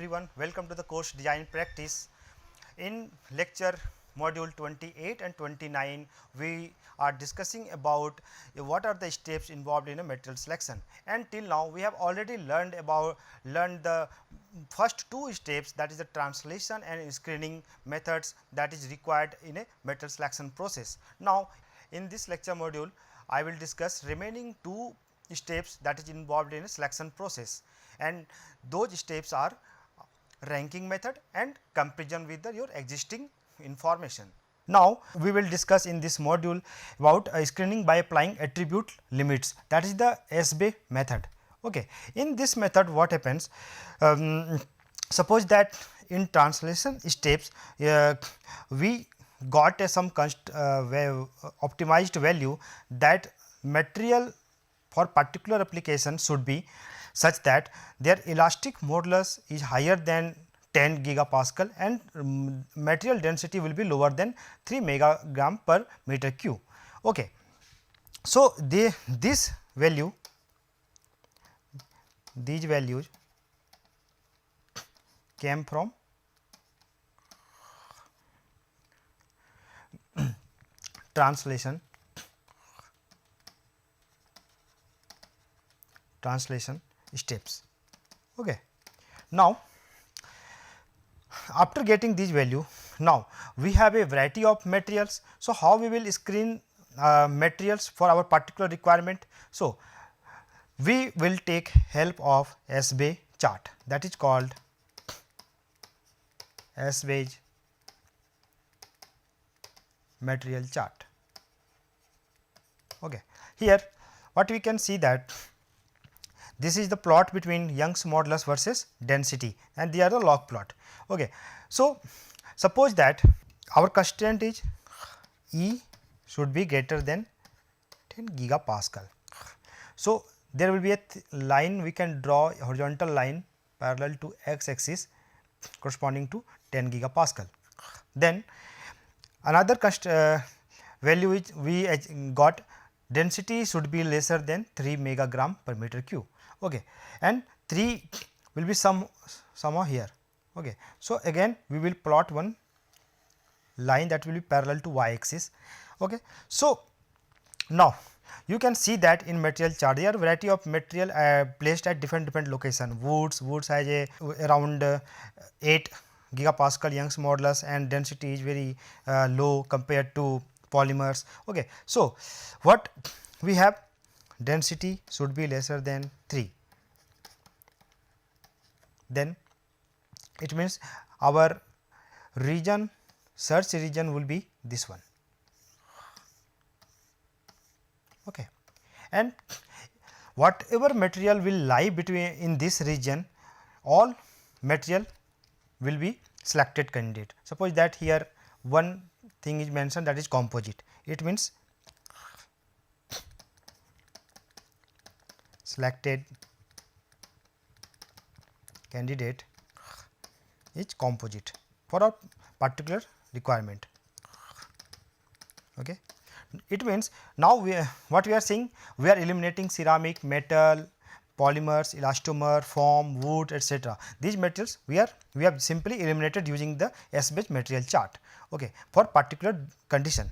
everyone, welcome to the course Design Practice. In lecture module 28 and 29, we are discussing about what are the steps involved in a material selection, and till now we have already learned the first two steps, that is the translation and screening methods that is required in a material selection process. Now in this lecture module I will discuss remaining two steps that is involved in a selection process, and those steps are ranking method and comparison with your existing information. Now we will discuss in this module about screening by applying attribute limits, that is the SBA method. Okay. In this method what happens, suppose that in translation steps we got some optimized value that material for particular application should be such that their elastic modulus is higher than 10 gigapascal and material density will be lower than 3 megagram per meter cube. Okay. So, these values came from translation steps. Okay. Now after getting these value, now we have a variety of materials. So how we will screen materials for our particular requirement? So we will take help of SBA chart, that is called SBA material chart. Okay. Here what we can see that this is the plot between Young's modulus versus density, and they are the log plot. Okay. So suppose that our constraint is E should be greater than 10 gigapascal. So there will be a line, we can draw a horizontal line parallel to x axis corresponding to 10 gigapascal. Then another value which we got, density should be lesser than 3 megagram per meter cube. Okay. And 3 will be somewhere here. Okay. So again we will plot one line that will be parallel to y axis. Okay. So now you can see that in material chart there are variety of material placed at different location. Woods has a around 8 gigapascal Young's modulus and density is very low compared to polymers. Okay. So what we have, density should be lesser than 3, then it means our region, search region will be this one. Okay. And whatever material will lie between in this region, all material will be selected candidate. Suppose that here one thing is mentioned, that is composite, it means selected candidate is composite for a particular requirement. Okay. It means now what we are saying, we are eliminating ceramic, metal, polymers, elastomer, foam, wood, etc. These materials we have simply eliminated using the SBA material chart. Okay, for particular condition.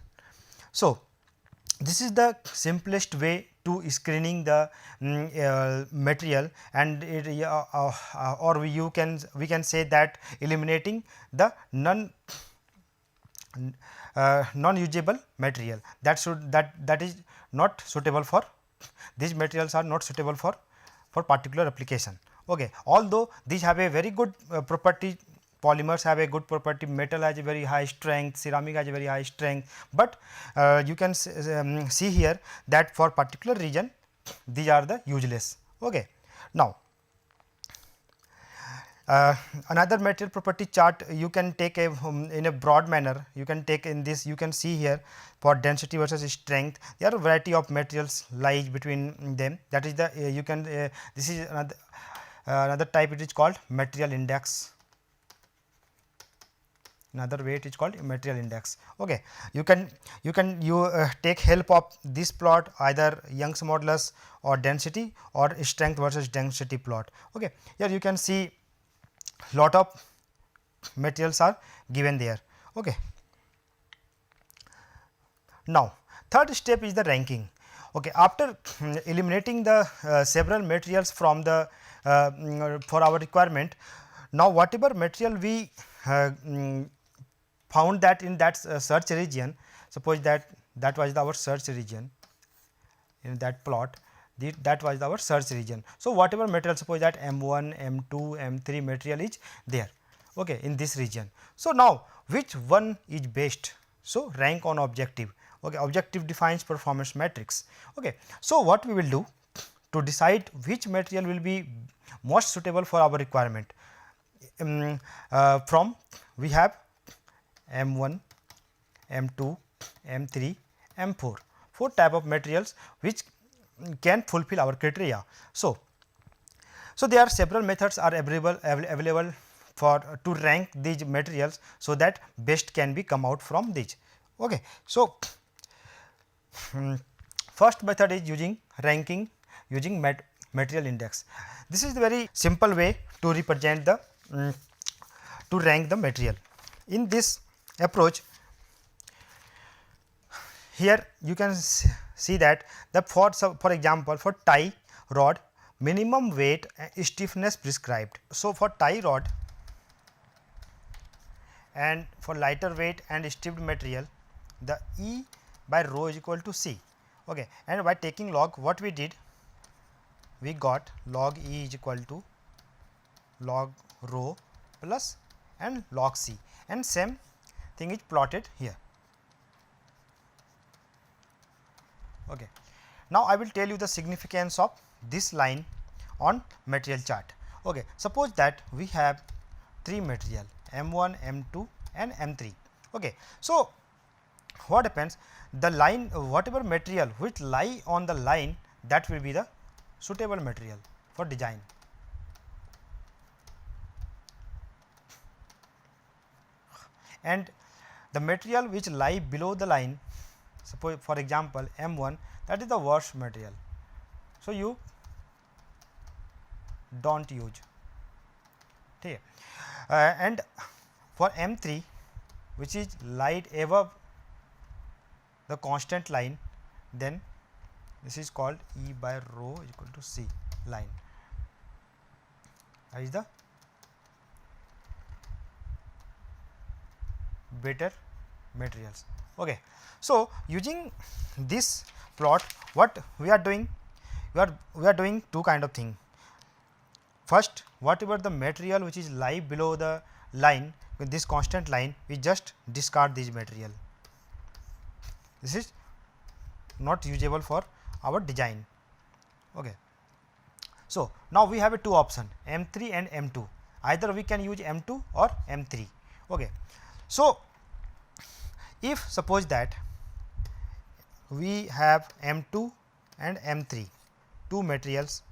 So this is the simplest way to screening the material, and it, or we can say that eliminating the non usable material that is not suitable for, these materials are not suitable for particular application. Okay. Although these have a very good property, polymers have a good property, metal has a very high strength, ceramic has a very high strength, but you can see here that for particular region these are the useless. Okay. Now another material property chart you can take in a broad manner, you can take in this, you can see here for density versus strength there are a variety of materials lies between them, that is the you can this is another type, it is called material index. Another way it is called material index. Okay. You take help of this plot, either Young's modulus or density or strength versus density plot. Okay. Here you can see lot of materials are given there. Okay. Now, third step is the ranking. Okay, after eliminating the several materials from the for our requirement, now whatever material we found that in that search region, suppose that was our search region in that plot, that was our search region. So, whatever material, suppose that M1, M2, M3 material is there, okay, in this region. So, now which one is best? So, rank on objective. Okay, objective defines performance matrix. Okay. So, what we will do to decide which material will be most suitable for our requirement, from we have M1, M2, M3, M4, 4 type of materials which can fulfill our criteria. So, there are several methods are available for to rank these materials, so that best can be come out from these. Okay. So, first method is using ranking using material index. This is the very simple way to represent the to rank the material. In this approach, here you can see that the for example, for tie rod, minimum weight and stiffness prescribed. So, for tie rod and for lighter weight and stiffed material, the E by rho is equal to C. Okay. And by taking log, what we did, we got log E is equal to log rho plus and log C, and same thing is plotted here. Okay. Now, I will tell you the significance of this line on material chart. Okay. Suppose that we have 3 material M1, M2 and M3. Okay. So, what happens, the line whatever material which lie on the line, that will be the suitable material for design. And the material which lie below the line, suppose for example M1, that is the worst material. So, you do not use. Okay. And for M3, which is light above the constant line, then this is called E by rho is equal to C line. That is the better materials. Okay. So, using this plot, what we are doing, we are doing two kind of thing. First, whatever the material which is lie below the line with this constant line, we just discard this material. This is not usable for our design. Okay. So, now we have a two option M3 and M2, either we can use M2 or M3. Okay. So, if suppose that we have M2 and M3, two materials.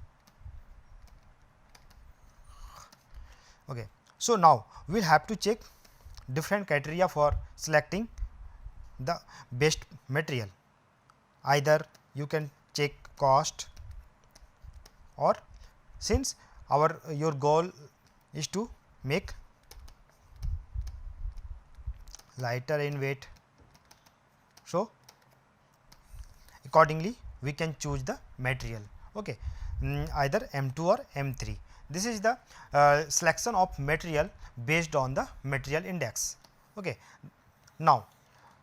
Okay. So, now we will have to check different criteria for selecting the best material. Either you can check cost, or since your goal is to make lighter in weight, so accordingly we can choose the material. Okay. Either M2 or M3. This is the selection of material based on the material index. Okay. Now,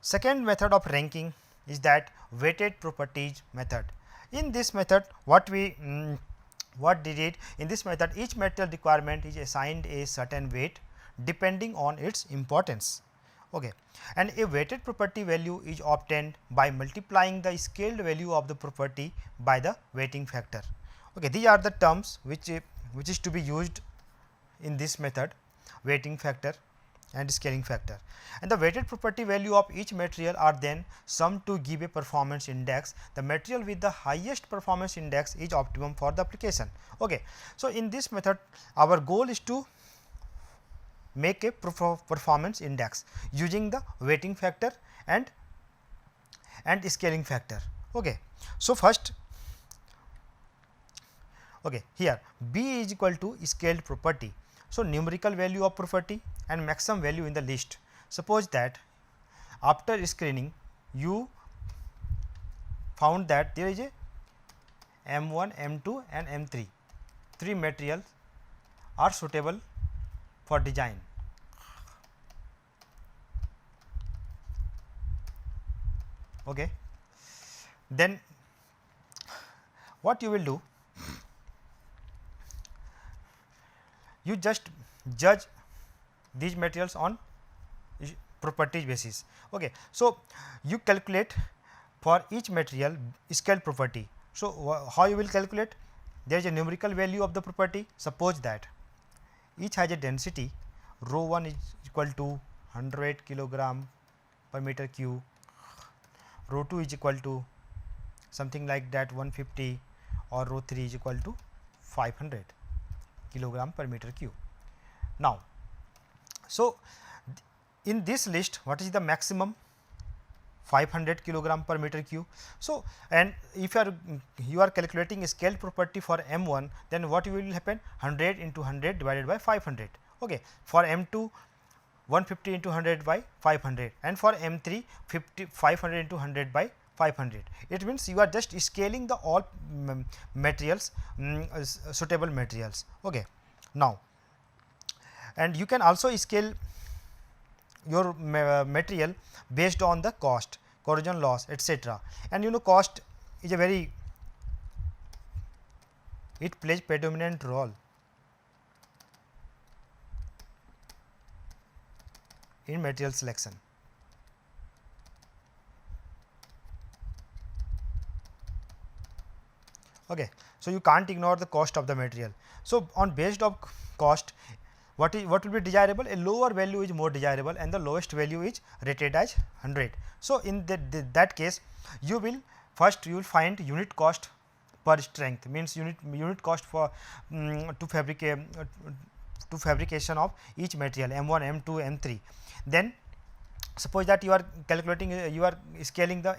second method of ranking is that weighted properties method. In this method, what did it in this method, each material requirement is assigned a certain weight depending on its importance. Okay. And a weighted property value is obtained by multiplying the scaled value of the property by the weighting factor. Okay. These are the terms which is to be used in this method: weighting factor and scaling factor. And the weighted property value of each material are then summed to give a performance index. The material with the highest performance index is optimum for the application. Okay. So, in this method, our goal is to make a performance index using the weighting factor and scaling factor. Okay. So, first, okay, here B is equal to scaled property. So, numerical value of property and maximum value in the list. Suppose that after screening you found that there is a M1, M2 and M3, 3 materials are suitable for design. Okay. Then what you will do, you just judge these materials on properties basis. Okay. So, you calculate for each material scale property. So, how you will calculate? There is a numerical value of the property. Suppose that each has a density rho 1 is equal to 100 kilogram per meter cube, rho 2 is equal to something like that 150, or rho 3 is equal to 500 kilogram per meter cube. Now, so in this list what is the maximum? 500 kilogram per meter cube. So, and if you are calculating a scale property for M1, then what will happen? 100 into 100 divided by 500. Okay. For M2, 150 into 100 by 500, and for M3, 500 into 100 by 500. It means you are just scaling the all materials, suitable materials. Okay. Now, and you can also scale your material based on the cost, corrosion loss, etc. And you know, cost is a very, it plays predominant role in material selection. Okay. So, you can't ignore the cost of the material. So, on based of cost, what will be desirable? A lower value is more desirable, and the lowest value is rated as 100. So, in that case, you will first you will find unit cost per strength, means unit cost for to fabrication of each material M1, M2, M3. Then suppose that you are calculating, you are scaling the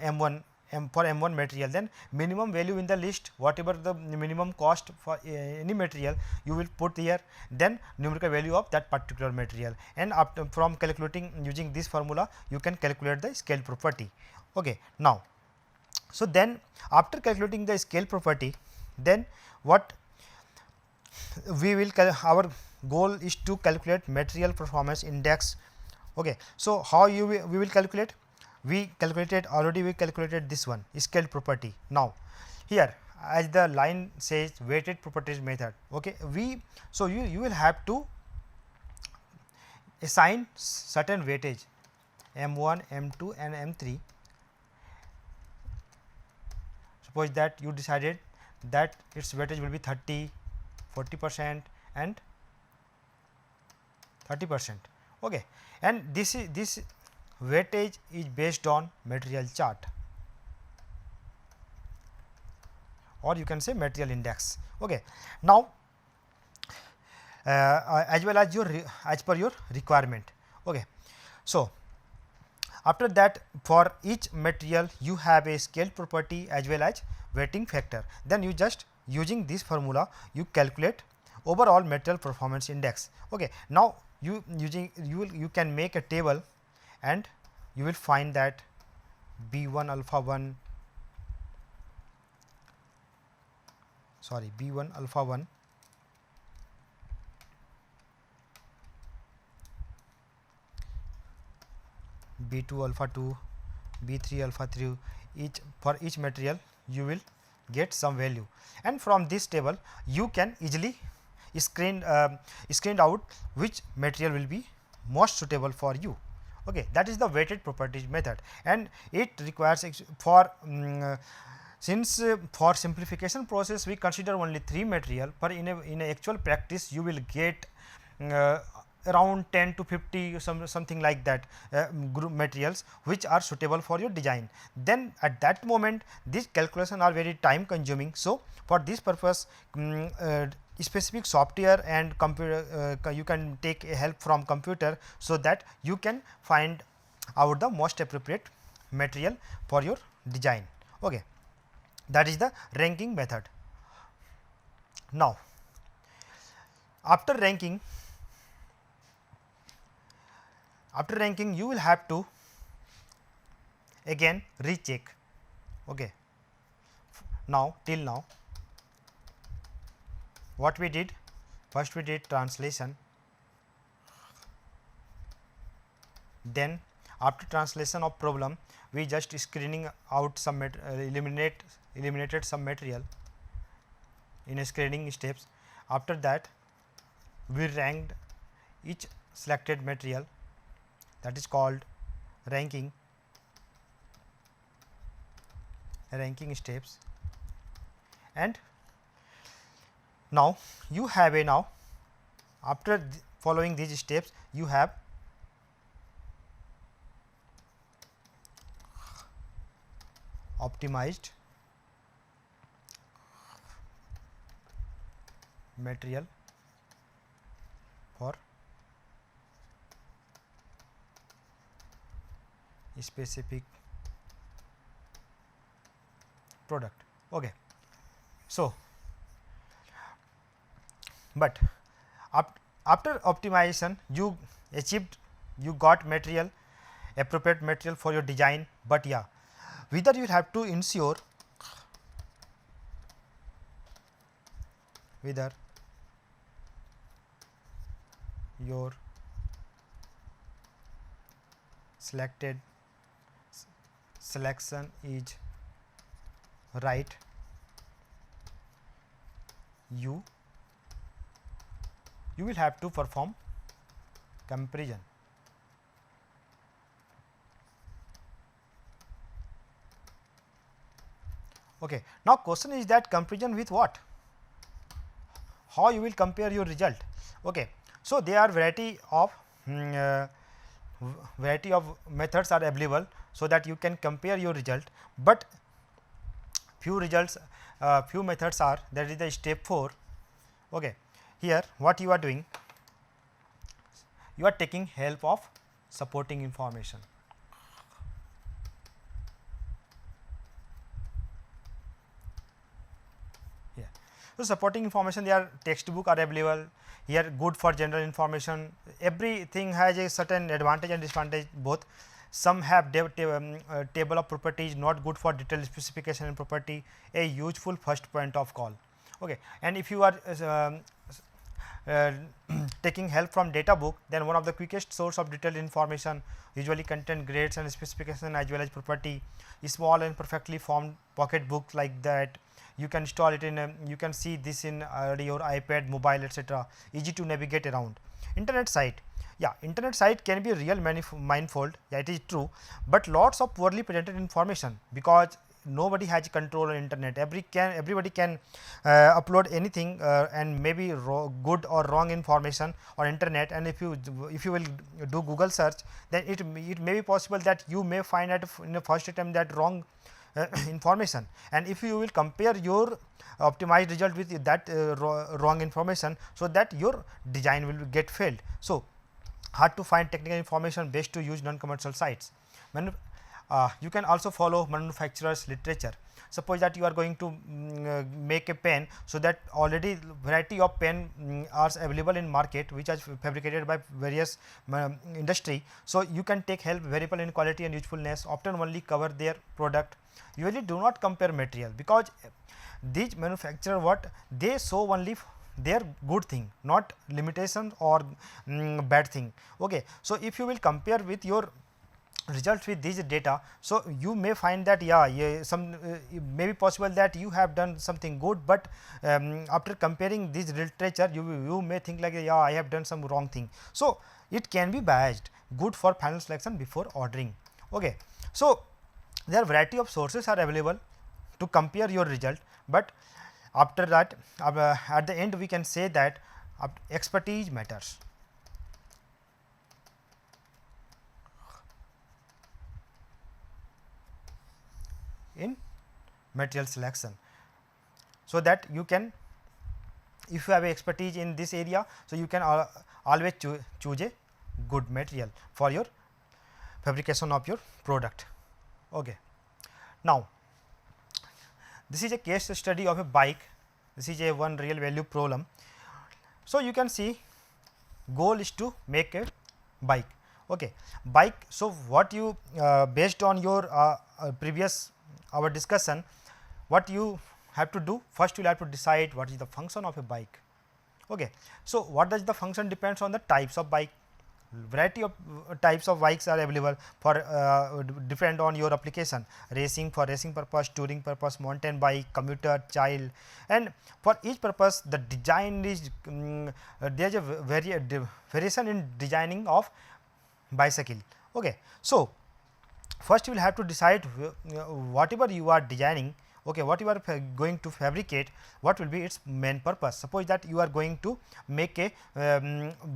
for M1 material, then minimum value in the list, whatever the minimum cost for any material you will put here, then numerical value of that particular material, and after from calculating using this formula you can calculate the scale property. Okay. Now, so then after calculating the scale property, then what we will our goal is to calculate material performance index. Okay. So, how we will calculate? We calculated this one, scale property. Now, here as the line says weighted properties method. Okay. So you will have to assign certain weightage M1, M2 and M3. Suppose that you decided that its weightage will be 30, 40% and 30%. Okay. And this weightage is based on material chart, or you can say material index. Okay. Now, as well as as per your requirement. Okay. So, after that for each material you have a scale property as well as weighting factor. Then you just using this formula you calculate overall material performance index. Okay. Now, you can make a table, and you will find that B1 alpha 1, B1 alpha 1, B2 alpha 2, B3 alpha 3, for each material you will get some value, and from this table you can easily screen out which material will be most suitable for you. Okay. That is the weighted properties method, and it requires for since for simplification process we consider only 3 material, but in a actual practice you will get around 10 to 50 something like that group materials which are suitable for your design. Then at that moment these calculations are very time consuming. So, for this purpose specific software and computer you can take a help from computer, so that you can find out the most appropriate material for your design. Okay. That is the ranking method. Now, after ranking After ranking, you will have to again recheck. Okay. Now till now what we did, first we did translation, then after translation of problem we just screening out some eliminated some material in a screening steps. After that we ranked each selected material, that is called ranking steps. And now you have a now after following these steps you have optimized material for specific product. Okay. So, but after optimization you achieved, you got material, appropriate material for your design, but yeah, whether you have to ensure whether your selection is right, you will have to perform comparison. Okay. Now, question is that comparison with what? How you will compare your result? Okay. So, there are variety of methods are available, so that you can compare your result, but few methods are, that is the step 4. Okay. Here what you are doing, you are taking help of supporting information. Here. So, supporting information, their textbook are available here, good for general information. Everything has a certain advantage and disadvantage both. Some have table of properties, not good for detailed specification and property, a useful first point of call. Okay. And if you are taking help from data book, then one of the quickest source of detailed information, usually contain grades and specification as well as property. Small and perfectly formed pocket book like that, you can install it in you can see this in your iPad, mobile, etc. Easy to navigate around. Internet site, yeah, internet site can be a real minefield, yeah, it is true, but lots of poorly presented information, because nobody has control on internet. Everybody can upload anything and maybe good or wrong information on internet, and if you will do Google search, then it may be possible that you may find at in the first attempt that wrong information, and if you will compare your optimized result with that wrong information, so that your design will get failed. So, hard to find technical information, best to use non-commercial sites. You can also follow manufacturers literature. Suppose that you are going to make a pen, so that already variety of pen are available in market, which are fabricated by various industry. So, you can take help variable in quality and usefulness, often only cover their product. Usually do not compare material, because these manufacturer what they show only their good thing, not limitation or bad thing. Okay. So, if you will compare with your results with these data, so you may find that some it may be possible that you have done something good, but after comparing this literature you may think like I have done some wrong thing. So, it can be biased, good for final selection before ordering. Okay. So, there are variety of sources are available to compare your result, but after that at the end we can say that expertise matters. In material selection, so that you can, if you have expertise in this area, so you can always choose a good material for your fabrication of your product. Okay. Now, this is a case study of a bike. This is a one real value problem. So, you can see goal is to make a bike. Okay, bike. So what you based on your previous our discussion, what you have to do, first you will have to decide what is the function of a bike. Okay. So what does the function depends on the types of bike. Variety of types of bikes are available for depend on your application, racing for racing purpose, touring purpose, mountain bike, commuter, child, and for each purpose the design is there is a variation in designing of bicycle. Okay. So first you will have to decide whatever you are designing, okay, what you are going to fabricate, what will be its main purpose. Suppose that you are going to make a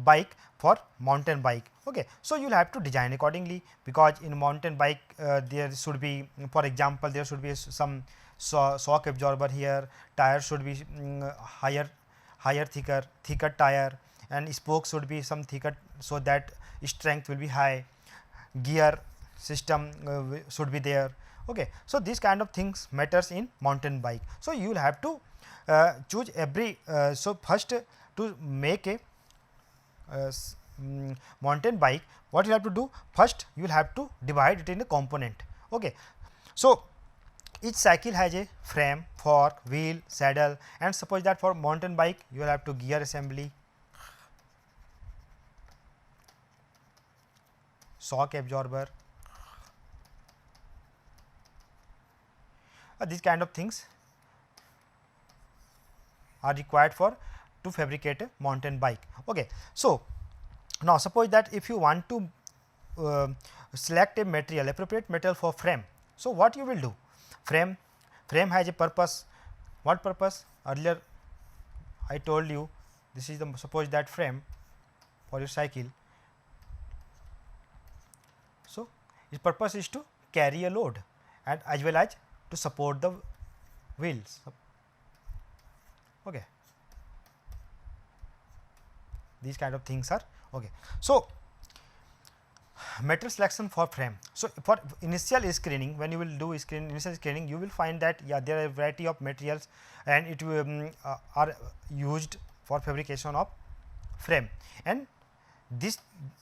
bike for mountain bike. Okay. So you will have to design accordingly, because in mountain bike there should be, for example, there should be some shock absorber here, tire should be higher thicker tire, and spokes should be some thicker so that strength will be high, gear system should be there. Okay. So these kind of things matters in mountain bike. So you will have to choose every so first to make a mountain bike, what you have to do, first you will have to divide it in a component. Okay. So each cycle has a frame, fork, wheel, saddle, and suppose that for mountain bike you will have to gear assembly, shock absorber, these kind of things are required for to fabricate a mountain bike. Okay. So now suppose that if you want to select a material, appropriate material for frame, so what you will do, frame has a purpose. What purpose? Earlier I told you, this is the, suppose that frame for your cycle. So its purpose is to carry a load and as well as to support the wheels. Okay. These kind of things are okay. So material selection for frame. So for initial screening, when you will do initial screening, you will find that there are a variety of materials and it are used for fabrication of frame, and this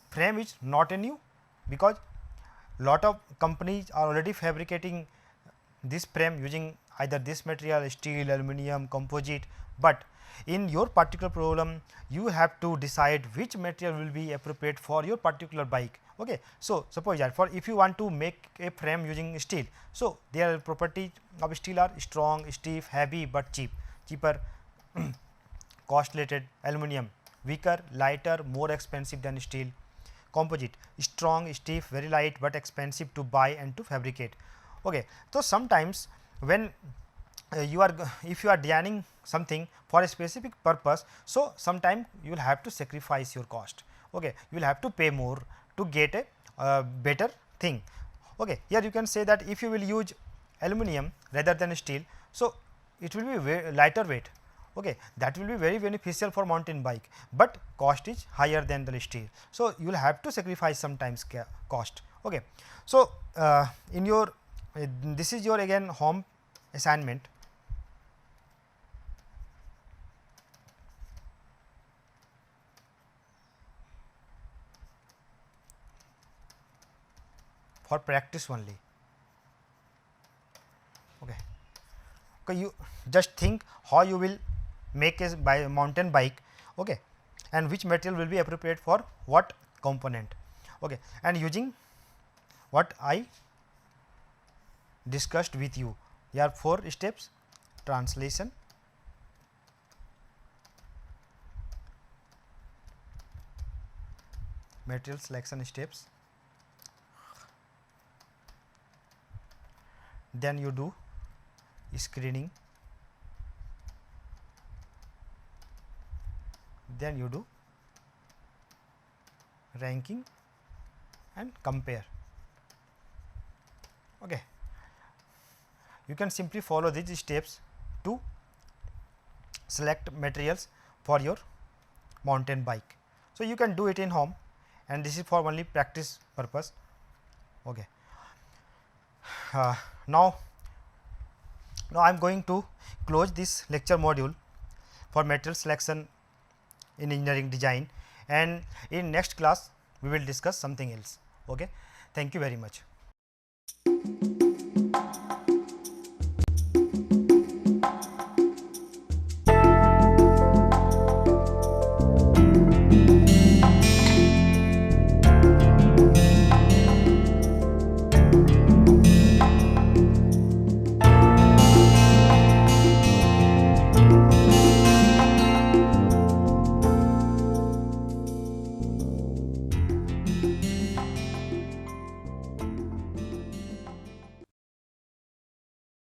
frame is not a new, because lot of companies are already fabricating this frame using either this material, steel, aluminum, composite, but in your particular problem you have to decide which material will be appropriate for your particular bike. Okay. So suppose that for if you want to make a frame using steel, so their properties of steel are strong, stiff, heavy but cheaper cost related. Aluminum weaker, lighter, more expensive than steel. Composite strong, stiff, very light but expensive to buy and to fabricate. Okay. So sometimes when if you are designing something for a specific purpose, so sometime you will have to sacrifice your cost. Okay. You will have to pay more to get a better thing. Okay. Here you can say that if you will use aluminum rather than steel, so it will be lighter weight. Okay. That will be very beneficial for mountain bike, but cost is higher than the steel. So you will have to sacrifice sometimes cost. Okay. So in your this is your again home assignment. For practice only. Okay. Okay, you just think how you will make a mountain bike, okay, and which material will be appropriate for what component. Okay. And using what I discussed with you, there are 4 steps: translation, material selection steps, then you do screening, then you do ranking and compare. Okay. You can simply follow these steps to select materials for your mountain bike. So you can do it in home, and this is for only practice purpose. Okay. Now I am going to close this lecture module for material selection in engineering design, and in next class we will discuss something else. Okay. Thank you very much.